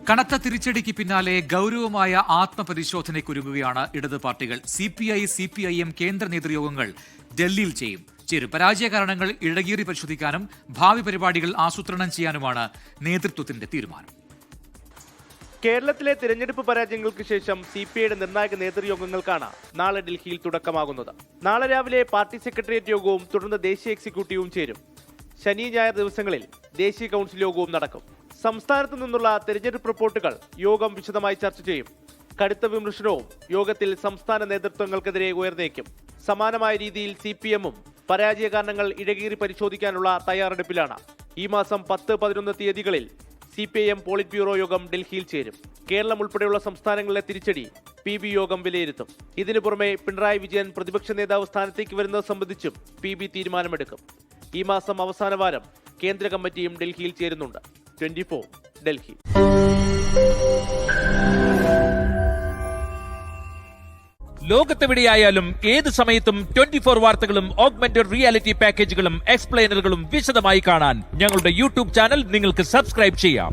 കനത്ത തിരിച്ചടിക്ക് പിന്നാലെ ഗൗരവമായ ആത്മപരിശോധനയ്ക്കൊരുങ്ങുകയാണ് ഇടത് പാർട്ടികൾ. CPI, CPIM കേന്ദ്ര നേതൃയോഗങ്ങൾ ഡൽഹിയിൽ ചേരും. പരാജയ കാരണങ്ങൾ ഇഴകീറി പരിശോധിക്കാനും ഭാവി പരിപാടികൾ ആസൂത്രണം ചെയ്യാനുമാണ് നേതൃത്വത്തിന്റെ തീരുമാനം. കേരളത്തിലെ തിരഞ്ഞെടുപ്പ് പരാജയങ്ങൾക്ക് ശേഷം CPIയുടെ നിർണായക നേതൃയോഗങ്ങൾക്കാണ് നാളെ ഡൽഹിയിൽ തുടക്കമാകുന്നത്. നാളെ രാവിലെ പാർട്ടി സെക്രട്ടേറിയറ്റ് യോഗവും തുടർന്ന് ദേശീയ എക്സിക്യൂട്ടീവും ചേരും. ശനി ഞായർ ദിവസങ്ങളിൽ ദേശീയ കൗൺസിൽ യോഗവും നടക്കും. സംസ്ഥാനത്തു നിന്നുള്ള തെരഞ്ഞെടുപ്പ് റിപ്പോർട്ടുകൾ യോഗം വിശദമായി ചർച്ച ചെയ്യും. കടുത്ത വിമർശനവും യോഗത്തിൽ സംസ്ഥാന നേതൃത്വങ്ങൾക്കെതിരെ ഉയർന്നേക്കും. സമാനമായ രീതിയിൽ CPMഉം പരാജയ കാരണങ്ങൾ ഇഴകീറി പരിശോധിക്കാനുള്ള തയ്യാറെടുപ്പിലാണ്. ഈ മാസം 10-11 തീയതികളിൽ CPIM പോളിറ്റ് ബ്യൂറോ യോഗം ഡൽഹിയിൽ ചേരും. കേരളം ഉൾപ്പെടെയുള്ള സംസ്ഥാനങ്ങളിലെ തിരിച്ചടി PB യോഗം വിലയിരുത്തും. ഇതിനു പുറമെ പിണറായി വിജയൻ പ്രതിപക്ഷ നേതാവ് സ്ഥാനത്തേക്ക് വരുന്നത് സംബന്ധിച്ചും PB തീരുമാനമെടുക്കും. ഈ മാസം അവസാന വാരം കേന്ദ്ര കമ്മിറ്റിയും ഡൽഹിയിൽ ചേരുന്നുണ്ട്. 24 ഡൽഹി. ലോകത്തെവിടെയായാലും ഏത് സമയത്തും 24 വാർത്തകളും ഓഗ്മെന്റഡ് റിയാലിറ്റി പാക്കേജുകളും എക്സ്പ്ലെയിനറുകളും വിശദമായി കാണാൻ ഞങ്ങളുടെ YouTube ചാനൽ നിങ്ങൾക്ക് സബ്സ്ക്രൈബ് ചെയ്യാം.